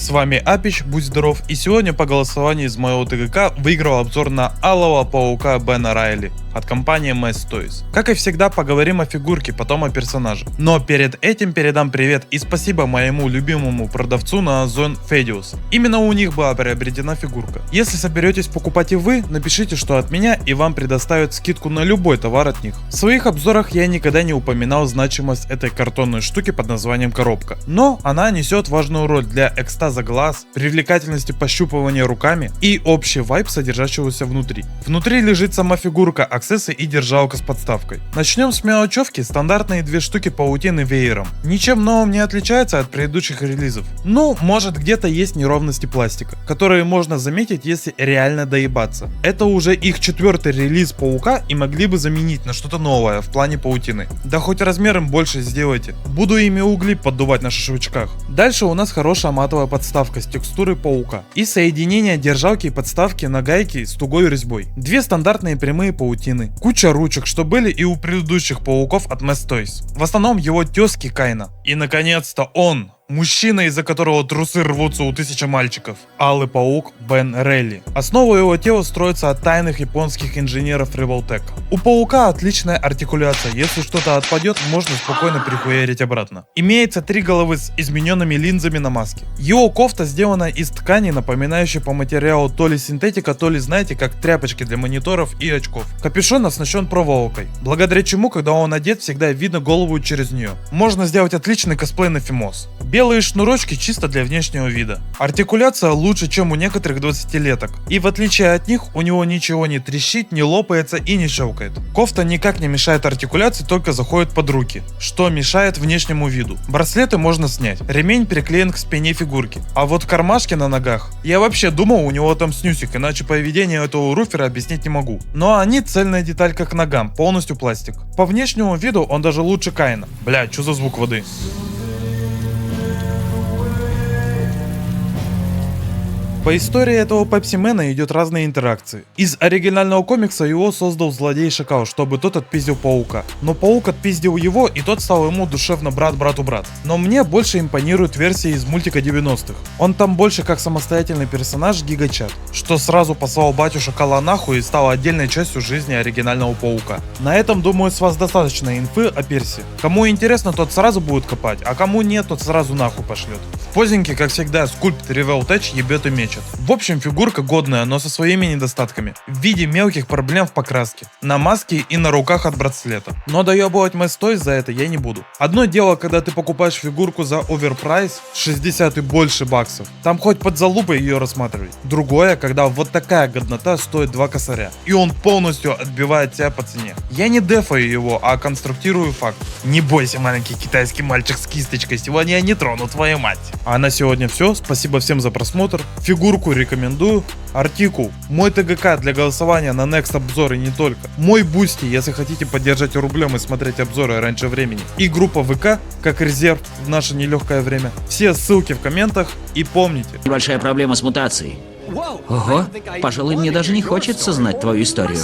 С вами Апич, будь здоров, и сегодня по голосованию из моего ТГК выиграл обзор на Алого Паука Бена Райли от компании Mass Toys. Как и всегда, поговорим о фигурке, потом о персонаже. Но перед этим передам привет и спасибо моему любимому продавцу на Озон Федиус. Именно у них была приобретена фигурка. Если соберетесь покупать и вы, напишите, что от меня, и вам предоставят скидку на любой товар от них. В своих обзорах я никогда не упоминал значимость этой картонной штуки под названием коробка. Но она несет важную роль для экстаза глаз, привлекательности пощупывания руками и общий вайб, содержащегося внутри. Внутри лежит сама фигурка, аксессы и держалка с подставкой. Начнем с мелочевки, стандартные две штуки паутины веером. Ничем новым не отличается от предыдущих релизов. Ну, может где-то есть неровности пластика, которые можно заметить, если реально доебаться. Это уже их 4-й релиз Паука и могли бы заменить на что-то новое в плане паутины. Да хоть размером больше сделайте. Буду ими угли поддувать на шашлычках. Дальше у нас хорошая матовая подставка с текстурой паука и соединение держалки и подставки на гайке с тугой резьбой. Две стандартные прямые паутины, куча ручек, что были и у предыдущих пауков от Mass Toys. В основном его тезки Кайна. И наконец-то он! Мужчина, из-за которого трусы рвутся у 1000 мальчиков. Алый паук Бен Райли. Основа его тела строится от тайных японских инженеров Revoltech. У паука отличная артикуляция, если что-то отпадет, можно спокойно прихуярить обратно. Имеется 3 головы с измененными линзами на маске. Его кофта сделана из ткани, напоминающей по материалу то ли синтетика, то ли знаете, как тряпочки для мониторов и очков. Капюшон оснащен проволокой, благодаря чему, когда он одет, всегда видно голову через нее. Можно сделать отличный косплей на Фимос. Белые шнурочки чисто для внешнего вида. Артикуляция лучше, чем у некоторых 20-леток. И в отличие от них, у него ничего не трещит, не лопается и не щелкает. Кофта никак не мешает артикуляции, только заходит под руки, что мешает внешнему виду. Браслеты можно снять. Ремень приклеен к спине фигурки. А вот кармашки на ногах. Я вообще думал, у него там снюсик, иначе поведение этого руфера объяснить не могу. Но они цельная деталька к ногам, полностью пластик. По внешнему виду он даже лучше Кайна. Бля, что за звук воды? По истории этого Пепсимена идет разные интеракции. Из оригинального комикса его создал злодей Шакал, чтобы тот отпиздил паука. Но паук отпиздил его, и тот стал ему душевно брат брату брат. Но мне больше импонирует версия из мультика 90-х. Он там больше как самостоятельный персонаж Гигачат, что сразу послал батю Шакала нахуй и стал отдельной частью жизни оригинального паука. На этом, думаю, с вас достаточно инфы о Перси. Кому интересно, тот сразу будет копать, а кому нет, тот сразу нахуй пошлет. В позеньке, как всегда, скульпт Revoltech ебет и мечет. В общем, фигурка годная, но со своими недостатками. В виде мелких проблем в покраске, на маске и на руках от браслета. Но доебывать Mass Toys за это я не буду. Одно дело, когда ты покупаешь фигурку за оверпрайс 60 и больше баксов. Там хоть под залупой ее рассматривай. Другое, когда вот такая годнота стоит 2 косаря. И он полностью отбивает тебя по цене. Я не дефаю его, а конструктирую факт. Не бойся, маленький китайский мальчик с кисточкой, сегодня я не трону твою мать. А на сегодня все. Спасибо всем за просмотр. Фигурку рекомендую. Артикул. Мой ТГК для голосования на Next обзоры и не только. Мой Бусти, если хотите поддержать рублем и смотреть обзоры раньше времени. И группа ВК, как резерв в наше нелегкое время. Все ссылки в комментах и помните. Небольшая проблема с мутацией. Ого, пожалуй, мне даже не хочется знать твою историю.